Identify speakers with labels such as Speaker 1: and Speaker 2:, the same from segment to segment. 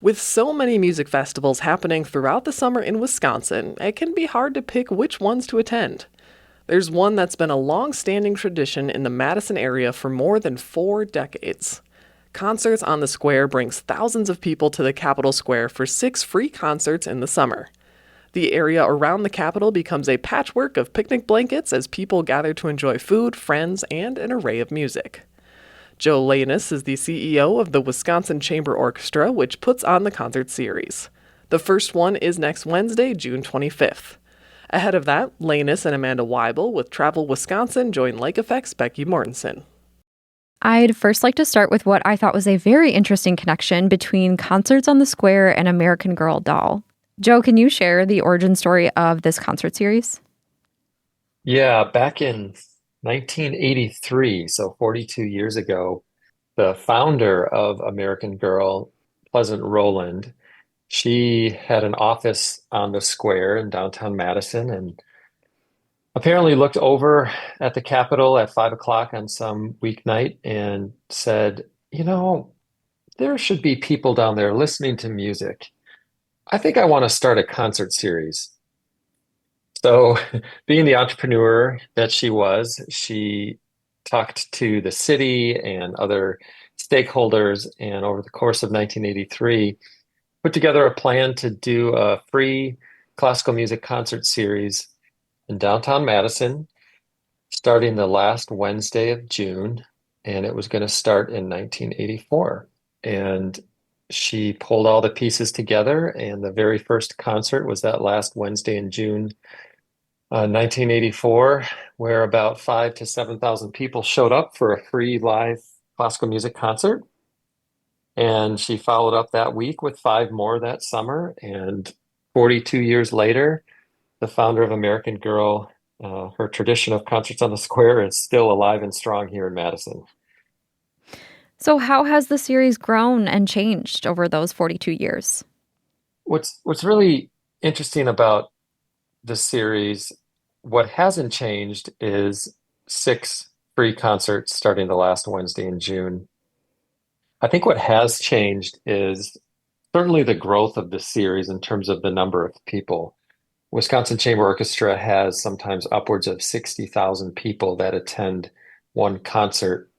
Speaker 1: With so many music festivals happening throughout the summer in Wisconsin, it can be hard to pick which ones to attend. There's one that's been a long standing tradition in the Madison area for more than 4 decades. Concerts on the Square brings thousands of people to the Capitol Square for 6 free concerts in the summer. The area around the Capitol becomes a patchwork of picnic blankets as people gather to enjoy food, friends, and an array of music. Joe Lanus is the CEO of the Wisconsin Chamber Orchestra, which puts on the concert series. The first one is next Wednesday, June 25th. Ahead of that, Lanus and Amanda Weibel with Travel Wisconsin join Lake Effect's Becky Mortensen.
Speaker 2: I'd first like to start with what I thought was a very interesting connection between Concerts on the Square and American Girl doll. Joe, can you share the origin story of this concert series?
Speaker 3: Yeah, back in 1983, so 42 years ago, the founder of American Girl, Pleasant Rowland, she had an office on the square in downtown Madison and apparently looked over at the Capitol at 5 o'clock on some weeknight and said, there should be people down there listening to music. I think I want to start a concert series. So, being the entrepreneur that she was, she talked to the city and other stakeholders, and over the course of 1983, put together a plan to do a free classical music concert series in downtown Madison, starting the last Wednesday of June, and it was going to start in 1984. And she pulled all the pieces together, and the very first concert was that last Wednesday in June 1984, where about 5 to 7,000 people showed up for a free live classical music concert. And she followed up that week with 5 more that summer. And 42 years later, the founder of American Girl, her tradition of concerts on the square is still alive and strong here in Madison.
Speaker 2: So, how has the series grown and changed over those 42 years?
Speaker 3: What's really interesting about the series, what hasn't changed is 6 free concerts starting the last Wednesday in June. I think what has changed is certainly the growth of the series in terms of the number of people. Wisconsin Chamber Orchestra has sometimes upwards of 60,000 people that attend one concert.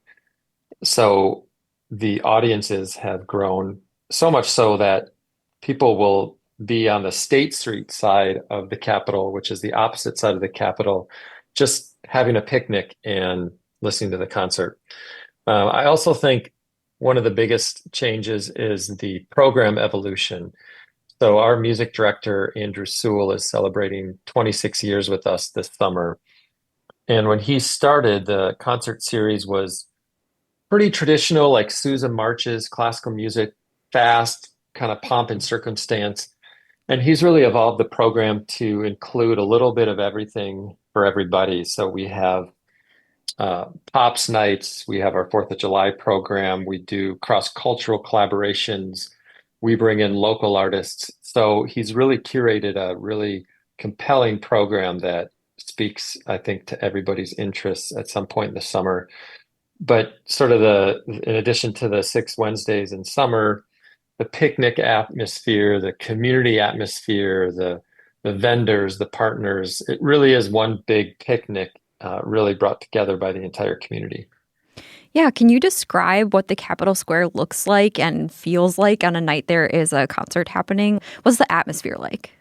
Speaker 3: So the audiences have grown so much so that people will be on the State Street side of the Capitol, which is the opposite side of the Capitol, just having a picnic and listening to the concert. I also think one of the biggest changes is the program evolution. So our music director, Andrew Sewell, is celebrating 26 years with us this summer. And when he started, the concert series was pretty traditional, like Sousa marches, classical music, fast, kind of pomp and circumstance. And he's really evolved the program to include a little bit of everything for everybody. So we have Pops Nights, we have our Fourth of July program, we do cross-cultural collaborations, we bring in local artists. So he's really curated a really compelling program that speaks, I think, to everybody's interests at some point in the summer. But sort of in addition to the 6 Wednesdays in summer, the picnic atmosphere, the community atmosphere, the vendors, the partners, it really is one big picnic, really brought together by the entire community.
Speaker 2: Yeah, can you describe what the Capitol Square looks like and feels like on a night there is a concert happening? What's the atmosphere like?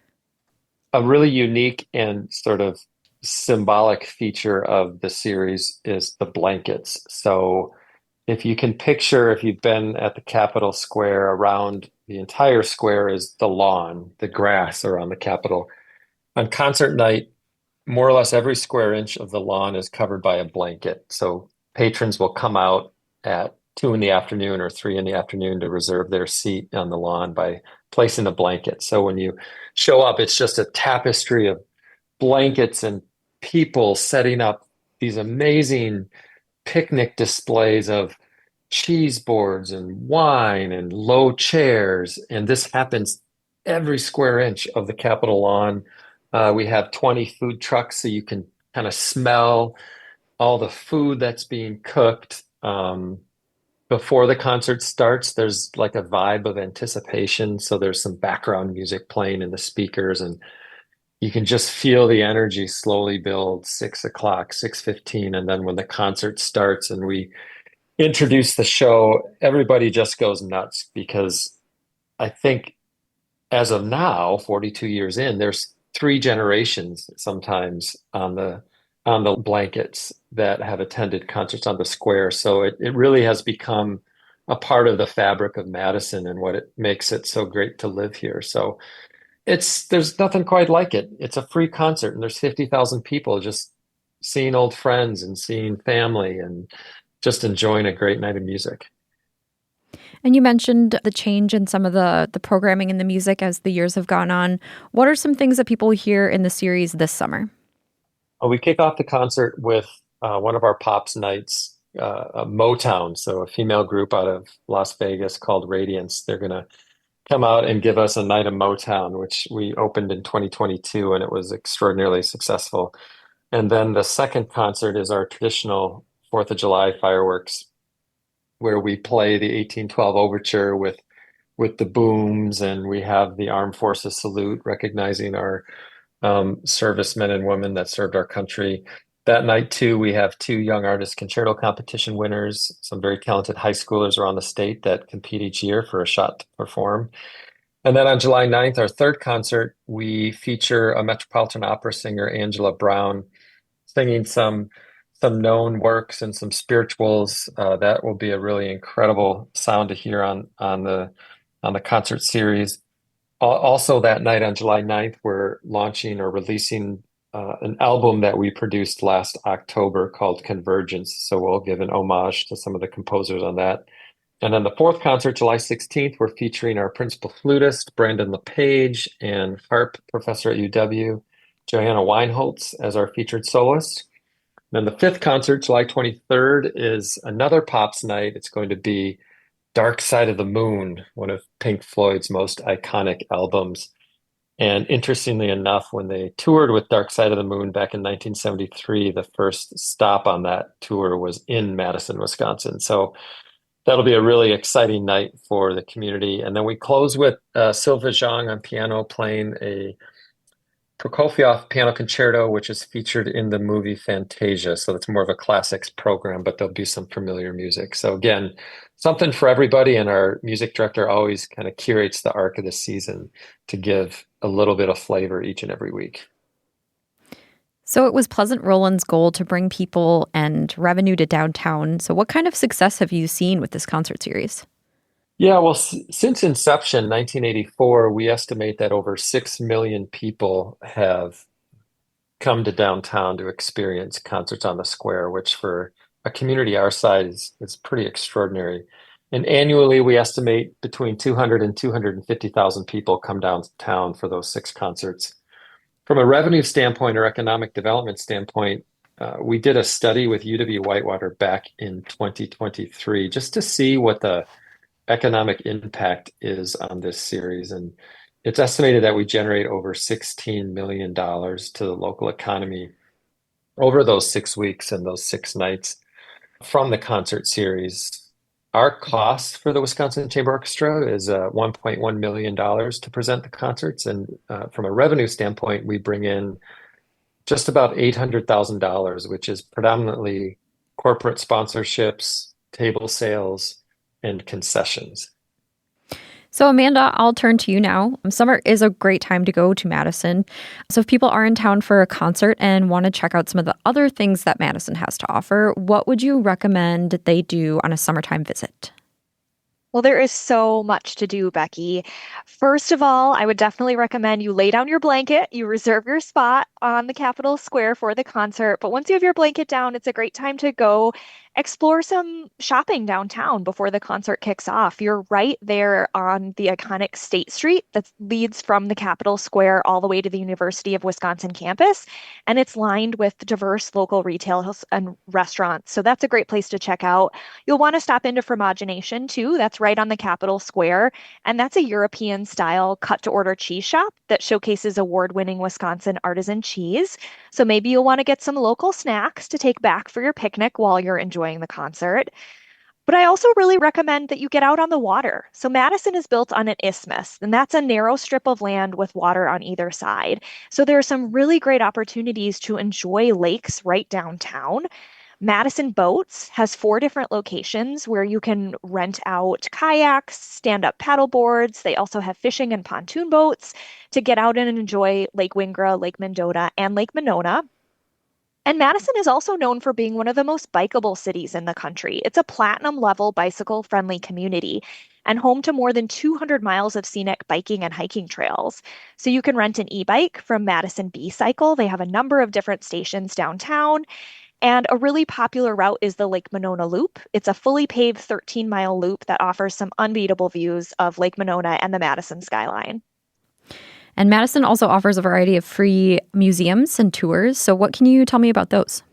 Speaker 3: A really unique and sort of symbolic feature of the series is the blankets. So if you can picture, if you've been at the Capitol Square, around the entire square is the lawn, the grass around the Capitol. On concert night, more or less every square inch of the lawn is covered by a blanket. So patrons will come out at 2 in the afternoon or 3 in the afternoon to reserve their seat on the lawn by placing a blanket. So when you show up, it's just a tapestry of blankets and people setting up these amazing picnic displays of cheese boards and wine and low chairs. And this happens every square inch of the Capitol lawn. We have 20 food trucks, so you can kind of smell all the food that's being cooked. before the concert starts, there's like a vibe of anticipation. So there's some background music playing in the speakers, and you can just feel the energy slowly build 6 o'clock, 6:15. And then when the concert starts and we introduce the show, everybody just goes nuts because I think as of now, 42 years in, there's three generations sometimes on the blankets that have attended concerts on the square. So it really has become a part of the fabric of Madison and what it makes it so great to live here. So there's nothing quite like it. It's a free concert and there's 50,000 people just seeing old friends and seeing family and just enjoying a great night of music.
Speaker 2: And you mentioned the change in some of the programming and the music as the years have gone on. What are some things that people hear in the series this summer?
Speaker 3: We kick off the concert with one of our pops nights, a Motown, so a female group out of Las Vegas called Radiance. They're going to come out and give us a night of Motown, which we opened in 2022, and it was extraordinarily successful. And then the second concert is our traditional Fourth of July fireworks, where we play the 1812 overture with the booms, and we have the Armed Forces salute, recognizing our servicemen and women that served our country. That night, too, we have two young artist concerto competition winners, some very talented high schoolers around the state that compete each year for a shot to perform. And then on July 9th, our third concert, we feature a Metropolitan Opera singer, Angela Brown, singing some known works and some spirituals. That will be a really incredible sound to hear on the concert series. Also, that night on July 9th, we're launching or releasing an album that we produced last October called Convergence. So we'll give an homage to some of the composers on that. And then the fourth concert, July 16th, we're featuring our principal flutist, Brandon LePage, and harp professor at UW, Johanna Weinholtz, as our featured soloist. Then the fifth concert, July 23rd, is another Pops night. It's going to be Dark Side of the Moon, one of Pink Floyd's most iconic albums. And interestingly enough, when they toured with Dark Side of the Moon back in 1973, the first stop on that tour was in Madison, Wisconsin. So that'll be a really exciting night for the community. And then we close with Sylva Zhang on piano playing a Prokofiev piano concerto, which is featured in the movie Fantasia. So it's more of a classics program, but there'll be some familiar music. So again, something for everybody. And our music director always kind of curates the arc of the season to give a little bit of flavor each and every week.
Speaker 2: So it was Pleasant Roland's goal to bring people and revenue to downtown. So what kind of success have you seen with this concert series?
Speaker 3: Yeah, well, since inception, 1984, we estimate that over 6 million people have come to downtown to experience concerts on the square, which for a community our size is pretty extraordinary. And annually, we estimate between 200 and 250,000 people come downtown for those six concerts. From a revenue standpoint or economic development standpoint, we did a study with UW Whitewater back in 2023 just to see what the economic impact is on this series. And it's estimated that we generate over $16 million to the local economy over those 6 weeks and those six nights from the concert series. Our cost for the Wisconsin Chamber Orchestra is $1.1 million to present the concerts. And from a revenue standpoint, we bring in just about $800,000, which is predominantly corporate sponsorships, table sales, and concessions.
Speaker 2: So, Amanda, I'll turn to you now. Summer is a great time to go to Madison. So, if people are in town for a concert and want to check out some of the other things that Madison has to offer, what would you recommend they do on a summertime visit?
Speaker 4: Well, there is so much to do, Becky. First of all, I would definitely recommend you lay down your blanket, you reserve your spot on the Capitol Square for the concert. But once you have your blanket down, it's a great time to go explore some shopping downtown before the concert kicks off. You're right there on the iconic State Street that leads from the Capitol Square all the way to the University of Wisconsin campus, and it's lined with diverse local retail and restaurants. So that's a great place to check out. You'll want to stop into Fromagination too. That's right on the Capitol Square. And that's a European style cut to order cheese shop that showcases award-winning Wisconsin artisan cheese. So maybe you'll want to get some local snacks to take back for your picnic while you're enjoying the concert. But I also really recommend that you get out on the water. So Madison is built on an isthmus, and that's a narrow strip of land with water on either side. So there are some really great opportunities to enjoy lakes right downtown. Madison Boats has four different locations where you can rent out kayaks, stand-up paddle boards. They also have fishing and pontoon boats to get out and enjoy Lake Wingra, Lake Mendota, and Lake Monona. And Madison is also known for being one of the most bikeable cities in the country. It's a platinum level bicycle friendly community and home to more than 200 miles of scenic biking and hiking trails. So you can rent an e-bike from Madison B Cycle. They have a number of different stations downtown. And a really popular route is the Lake Monona Loop. It's a fully paved 13-mile loop that offers some unbeatable views of Lake Monona and the Madison skyline.
Speaker 2: And Madison also offers a variety of free museums and tours. So, what can you tell me about those?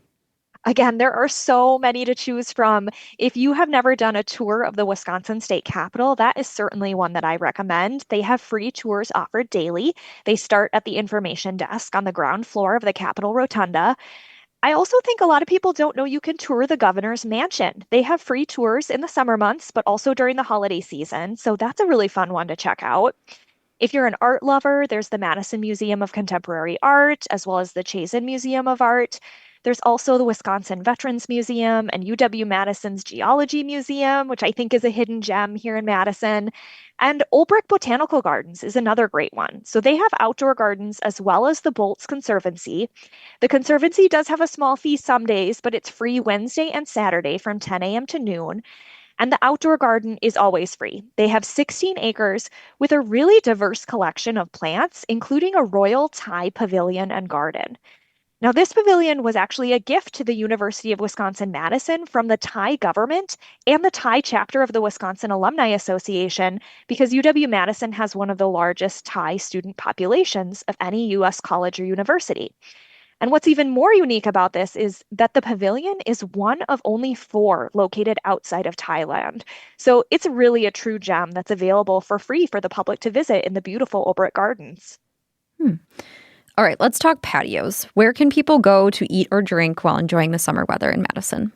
Speaker 4: Again, there are so many to choose from. If you have never done a tour of the Wisconsin State Capitol, that is certainly one that I recommend. They have free tours offered daily. They start at the information desk on the ground floor of the Capitol Rotunda. I also think a lot of people don't know you can tour the governor's mansion. They have free tours in the summer months, but also during the holiday season. So that's a really fun one to check out. If you're an art lover, there's the Madison Museum of Contemporary Art, as well as the Chazen Museum of Art. There's also the Wisconsin Veterans Museum and UW-Madison's Geology Museum, which I think is a hidden gem here in Madison. And Olbrich Botanical Gardens is another great one. So they have outdoor gardens as well as the Bolts Conservancy. The Conservancy does have a small fee some days, but it's free Wednesday and Saturday from 10 a.m. to noon. And the outdoor garden is always free. They have 16 acres with a really diverse collection of plants, including a royal Thai pavilion and garden. Now, this pavilion was actually a gift to the University of Wisconsin-Madison from the Thai government and the Thai chapter of the Wisconsin Alumni Association because UW-Madison has one of the largest Thai student populations of any U.S. college or university. And what's even more unique about this is that the pavilion is one of only four located outside of Thailand. So it's really a true gem that's available for free for the public to visit in the beautiful Olbrich Gardens.
Speaker 2: Hmm. All right, let's talk patios. Where can people go to eat or drink while enjoying the summer weather in Madison?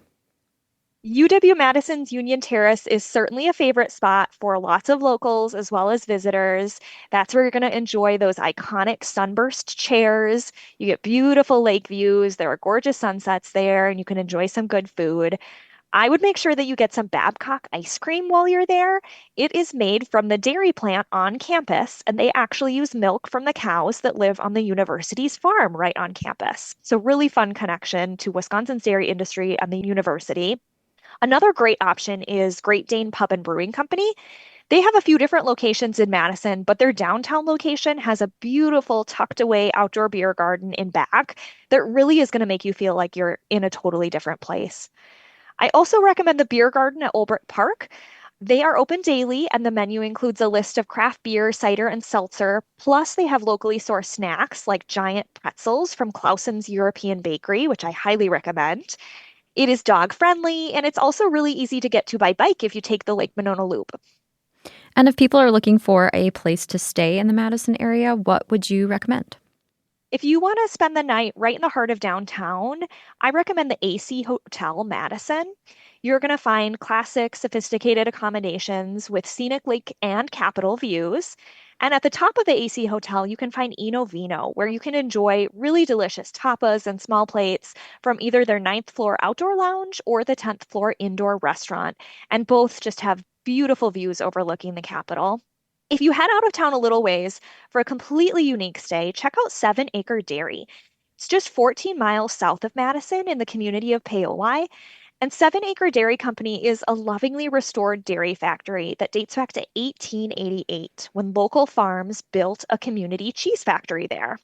Speaker 4: UW-Madison's Union Terrace is certainly a favorite spot for lots of locals as well as visitors. That's where you're going to enjoy those iconic sunburst chairs. You get beautiful lake views. There are gorgeous sunsets there, and you can enjoy some good food. I would make sure that you get some Babcock ice cream while you're there. It is made from the dairy plant on campus, and they actually use milk from the cows that live on the university's farm right on campus. So, really fun connection to Wisconsin's dairy industry and the university. Another great option is Great Dane Pub and Brewing Company. They have a few different locations in Madison, but their downtown location has a beautiful tucked away outdoor beer garden in back that really is going to make you feel like you're in a totally different place. I also recommend the beer garden at Olbrich Park. They are open daily, and the menu includes a list of craft beer, cider, and seltzer. Plus, they have locally sourced snacks like giant pretzels from Clausen's European Bakery, which I highly recommend. It is dog friendly, and it's also really easy to get to by bike if you take the Lake Monona Loop.
Speaker 2: And if people are looking for a place to stay in the Madison area, what would you recommend?
Speaker 4: If you want to spend the night right in the heart of downtown, I recommend the AC Hotel Madison. You're going to find classic, sophisticated accommodations with scenic lake and Capitol views. And at the top of the AC Hotel, you can find Eno Vino, where you can enjoy really delicious tapas and small plates from either their ninth floor outdoor lounge or the 10th floor indoor restaurant. And both just have beautiful views overlooking the Capitol. If you head out of town a little ways for a completely unique stay, check out 7 Acre Dairy. It's just 14 miles south of Madison in the community of Paoli. And 7 Acre Dairy Company is a lovingly restored dairy factory that dates back to 1888 when local farms built a community cheese factory there.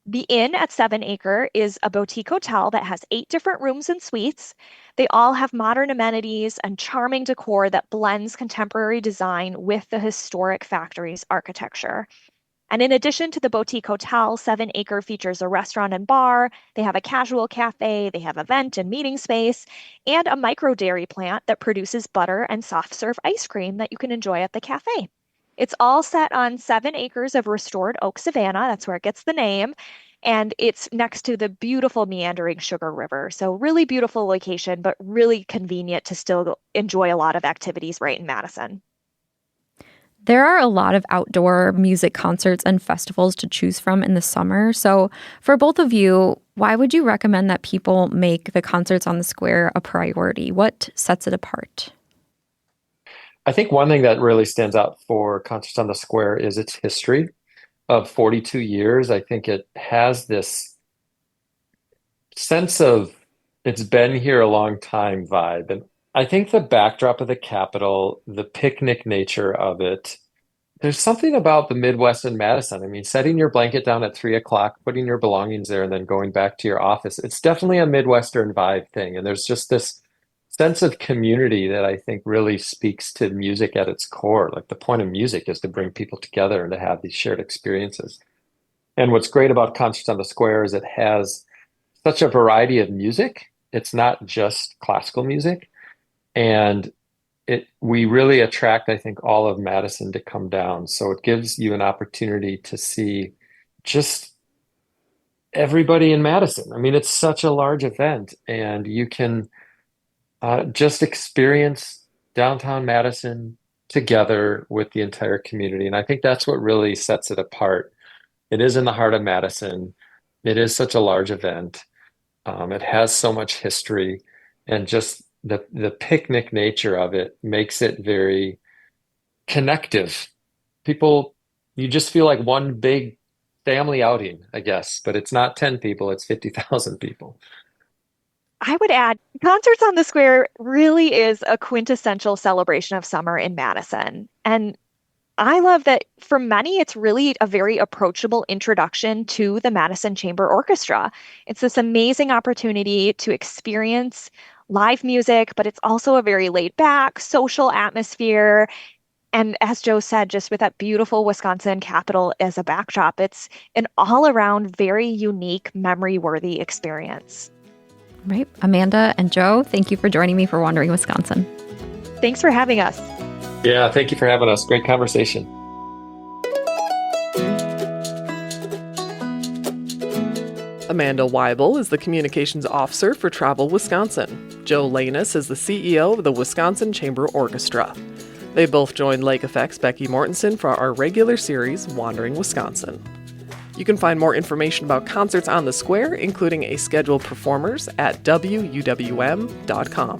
Speaker 4: The inn at 7 Acre is a boutique hotel that has 8 different rooms and suites. They all have modern amenities and charming decor that blends contemporary design with the historic factory's architecture. And in addition to the boutique hotel, 7 Acre features a restaurant and bar. They have a casual cafe, they have event and meeting space, and a micro dairy plant that produces butter and soft serve ice cream that you can enjoy at the cafe. It's all set on 7 acres of restored oak savanna. That's where it gets the name. and it's next to the beautiful meandering Sugar River. So really beautiful location, but really convenient to still enjoy a lot of activities right in Madison.
Speaker 2: There are a lot of outdoor music concerts and festivals to choose from in the summer. So, for both of you, why would you recommend that people make the concerts on the square a priority? What sets it apart?
Speaker 3: I think one thing that really stands out for Concerts on the Square is its history of 42 years. I think it has this sense of it's been here a long time vibe. And I think the backdrop of the Capitol, the picnic nature of it, there's something about the Midwest and Madison. I mean, setting your blanket down at 3 o'clock, putting your belongings there, and then going back to your office. It's definitely a Midwestern vibe thing. And there's just this sense of community that I think really speaks to music at its core. Like the point of music is to bring people together and to have these shared experiences. And what's great about Concerts on the Square is it has such a variety of music. It's not just classical music. And we really attract, I think, all of Madison to come down. So it gives you an opportunity to see just everybody in Madison. I mean, it's such a large event, and you can just experience downtown Madison together with the entire community. And I think that's what really sets it apart. It is in the heart of Madison. It is such a large event. It has so much history, and just the picnic nature of it makes it very connective. People, you just feel like one big family outing, I guess, but it's not 10 people, it's 50,000 people.
Speaker 4: I would add, Concerts on the Square really is a quintessential celebration of summer in Madison. And I love that for many, it's really a very approachable introduction to the Madison Chamber Orchestra. It's this amazing opportunity to experience live music, but it's also a very laid back, social atmosphere. And as Joe said, just with that beautiful Wisconsin Capitol as a backdrop, it's an all around very unique, memory worthy experience.
Speaker 2: Right. Amanda and Joe, thank you for joining me for Wandering Wisconsin.
Speaker 4: Thanks for having us.
Speaker 3: Yeah, thank you for having us. Great conversation.
Speaker 1: Amanda Weibel is the Communications Officer for Travel Wisconsin. Joe Lanus is the CEO of the Wisconsin Chamber Orchestra. They both joined Lake Effect's Becky Mortensen for our regular series, Wandering Wisconsin. You can find more information about Concerts on the Square, including a scheduled performers, at wuwm.com.